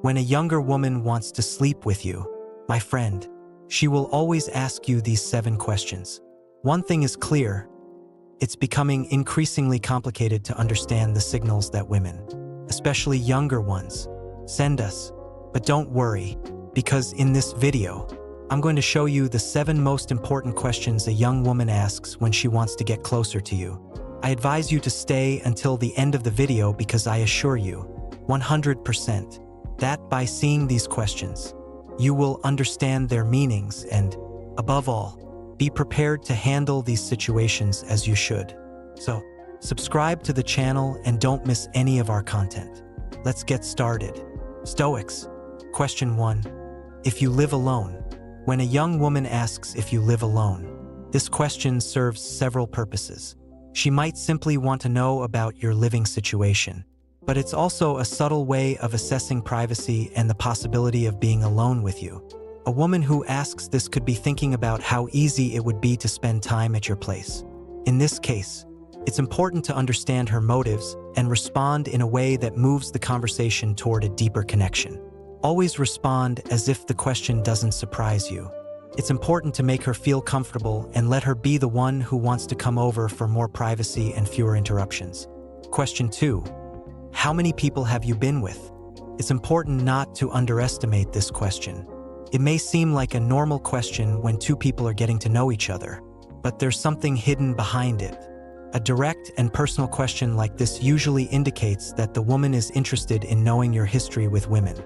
When a younger woman wants to sleep with you, my friend, she will always ask you these 7 questions. One thing is clear: it's becoming increasingly complicated to understand the signals that women, especially younger ones, send us. But don't worry, because in this video, I'm going to show you the 7 most important questions a young woman asks when she wants to get closer to you. I advise you to stay until the end of the video because I assure you, 100%, that by seeing these questions, you will understand their meanings and, above all, be prepared to handle these situations as you should. So, subscribe to the channel and don't miss any of our content. Let's get started. Stoics. Question 1. If you live alone. When a young woman asks if you live alone, this question serves several purposes. She might simply want to know about your living situation, but it's also a subtle way of assessing privacy and the possibility of being alone with you. A woman who asks this could be thinking about how easy it would be to spend time at your place. In this case, it's important to understand her motives and respond in a way that moves the conversation toward a deeper connection. Always respond as if the question doesn't surprise you. It's important to make her feel comfortable and let her be the one who wants to come over for more privacy and fewer interruptions. Question 2. How many people have you been with? It's important not to underestimate this question. It may seem like a normal question when 2 people are getting to know each other, but there's something hidden behind it. A direct and personal question like this usually indicates that the woman is interested in knowing your history with women,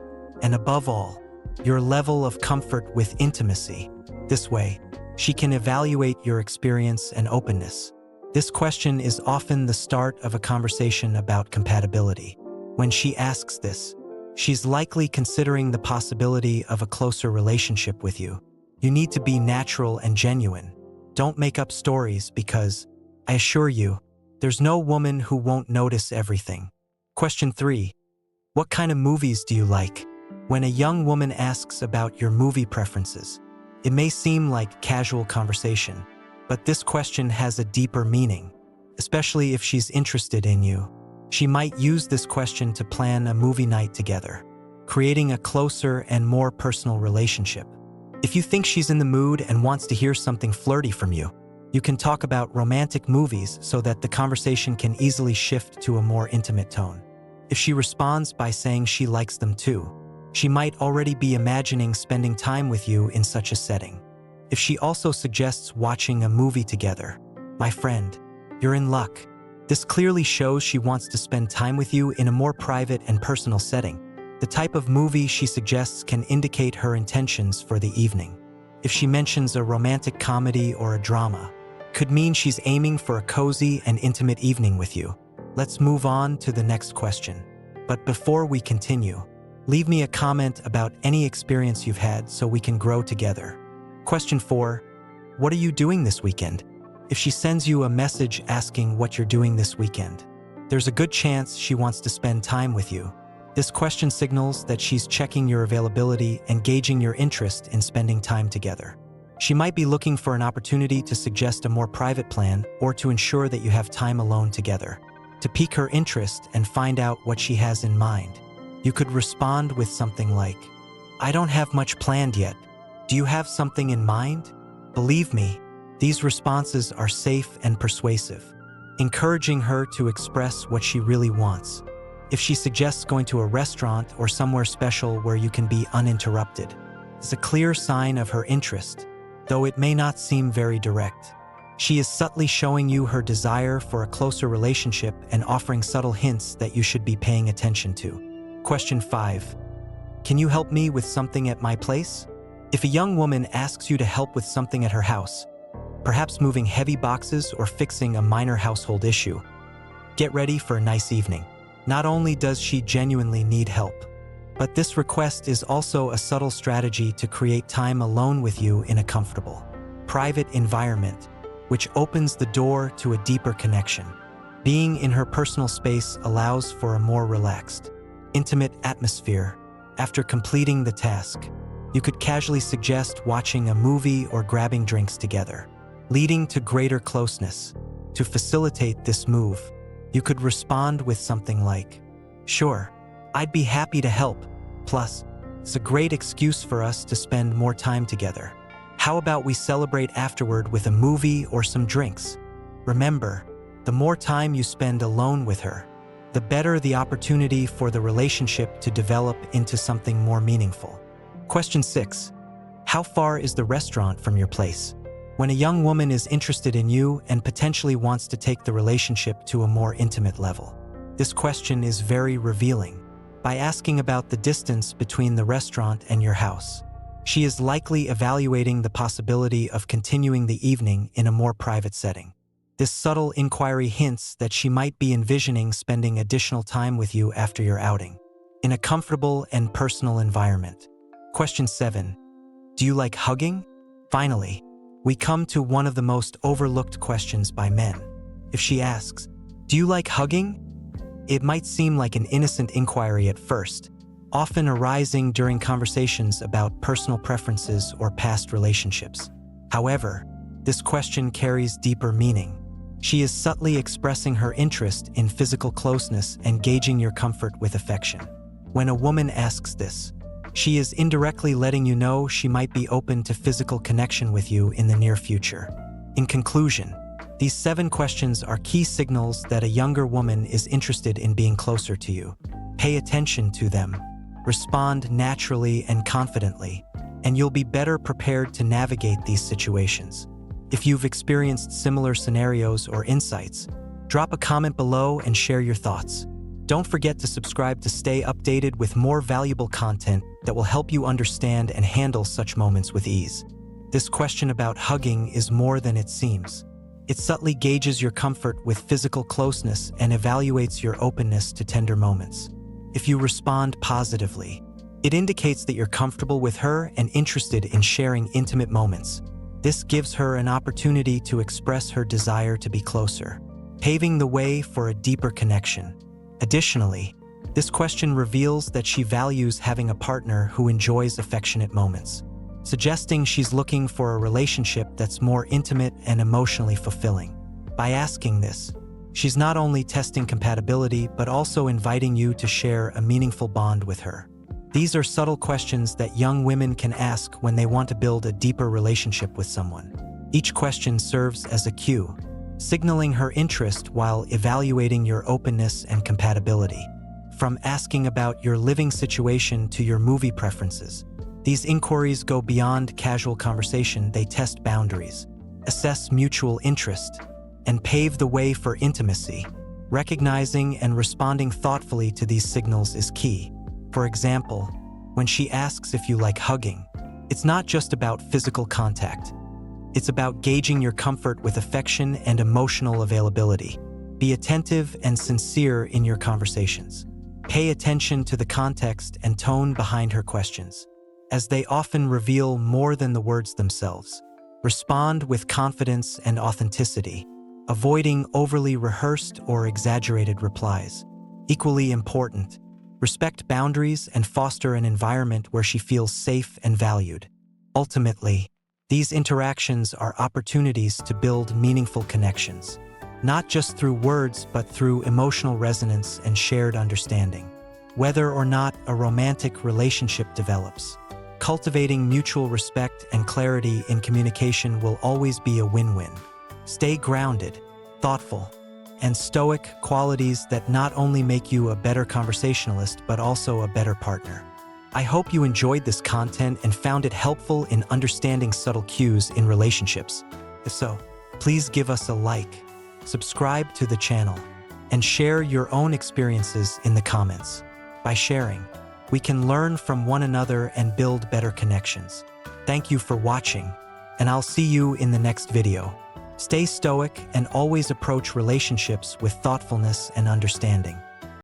and above all, your level of comfort with intimacy. This way, she can evaluate your experience and openness. This question is often the start of a conversation about compatibility. When she asks this, she's likely considering the possibility of a closer relationship with you. You need to be natural and genuine. Don't make up stories because, I assure you, there's no woman who won't notice everything. Question 3. What kind of movies do you like? When a young woman asks about your movie preferences, it may seem like casual conversation, but this question has a deeper meaning, especially if she's interested in you. She might use this question to plan a movie night together, creating a closer and more personal relationship. If you think she's in the mood and wants to hear something flirty from you, you can talk about romantic movies so that the conversation can easily shift to a more intimate tone. If she responds by saying she likes them too, she might already be imagining spending time with you in such a setting. If she also suggests watching a movie together, my friend, you're in luck. This clearly shows she wants to spend time with you in a more private and personal setting. The type of movie she suggests can indicate her intentions for the evening. If she mentions a romantic comedy or a drama, it could mean she's aiming for a cozy and intimate evening with you. Let's move on to the next question. But before we continue, leave me a comment about any experience you've had so we can grow together. Question 4. What are you doing this weekend? If she sends you a message asking what you're doing this weekend, there's a good chance she wants to spend time with you. This question signals that she's checking your availability and gauging your interest in spending time together. She might be looking for an opportunity to suggest a more private plan or to ensure that you have time alone together. To pique her interest and find out what she has in mind, you could respond with something like, I don't have much planned yet. Do you have something in mind? Believe me, these responses are safe and persuasive, encouraging her to express what she really wants. If she suggests going to a restaurant or somewhere special where you can be uninterrupted, it's a clear sign of her interest, though it may not seem very direct. She is subtly showing you her desire for a closer relationship and offering subtle hints that you should be paying attention to. Question 5. Can you help me with something at my place? If a young woman asks you to help with something at her house, perhaps moving heavy boxes or fixing a minor household issue, get ready for a nice evening. Not only does she genuinely need help, but this request is also a subtle strategy to create time alone with you in a comfortable, private environment, which opens the door to a deeper connection. Being in her personal space allows for a more relaxed, intimate atmosphere. After completing the task, you could casually suggest watching a movie or grabbing drinks together, leading to greater closeness. To facilitate this move, you could respond with something like, Sure, I'd be happy to help. Plus, it's a great excuse for us to spend more time together. How about we celebrate afterward with a movie or some drinks? Remember, the more time you spend alone with her, the better the opportunity for the relationship to develop into something more meaningful. Question 6. How far is the restaurant from your place? When a young woman is interested in you and potentially wants to take the relationship to a more intimate level, this question is very revealing. By asking about the distance between the restaurant and your house, she is likely evaluating the possibility of continuing the evening in a more private setting. This subtle inquiry hints that she might be envisioning spending additional time with you after your outing, in a comfortable and personal environment. Question 7. Do you like hugging? Finally, we come to one of the most overlooked questions by men. If she asks, "Do you like hugging?" it might seem like an innocent inquiry at first, often arising during conversations about personal preferences or past relationships. However, this question carries deeper meaning. She is subtly expressing her interest in physical closeness and gauging your comfort with affection. When a woman asks this, she is indirectly letting you know she might be open to physical connection with you in the near future. In conclusion, these 7 questions are key signals that a younger woman is interested in being closer to you. Pay attention to them, respond naturally and confidently, and you'll be better prepared to navigate these situations. If you've experienced similar scenarios or insights, drop a comment below and share your thoughts. Don't forget to subscribe to stay updated with more valuable content that will help you understand and handle such moments with ease. This question about hugging is more than it seems. It subtly gauges your comfort with physical closeness and evaluates your openness to tender moments. If you respond positively, it indicates that you're comfortable with her and interested in sharing intimate moments. This gives her an opportunity to express her desire to be closer, paving the way for a deeper connection. Additionally, this question reveals that she values having a partner who enjoys affectionate moments, suggesting she's looking for a relationship that's more intimate and emotionally fulfilling. By asking this, she's not only testing compatibility but also inviting you to share a meaningful bond with her. These are subtle questions that young women can ask when they want to build a deeper relationship with someone. Each question serves as a cue, signaling her interest while evaluating your openness and compatibility. From asking about your living situation to your movie preferences, these inquiries go beyond casual conversation. They test boundaries, assess mutual interest, and pave the way for intimacy. Recognizing and responding thoughtfully to these signals is key. For example, when she asks if you like hugging, it's not just about physical contact. It's about gauging your comfort with affection and emotional availability. Be attentive and sincere in your conversations. Pay attention to the context and tone behind her questions, as they often reveal more than the words themselves. Respond with confidence and authenticity, avoiding overly rehearsed or exaggerated replies. Equally important, respect boundaries and foster an environment where she feels safe and valued. Ultimately, these interactions are opportunities to build meaningful connections, not just through words but through emotional resonance and shared understanding. Whether or not a romantic relationship develops, cultivating mutual respect and clarity in communication will always be a win-win. Stay grounded, thoughtful, and stoic, qualities that not only make you a better conversationalist but also a better partner. I hope you enjoyed this content and found it helpful in understanding subtle cues in relationships. If so, please give us a like, subscribe to the channel, and share your own experiences in the comments. By sharing, we can learn from one another and build better connections. Thank you for watching, and I'll see you in the next video. Stay stoic and always approach relationships with thoughtfulness and understanding.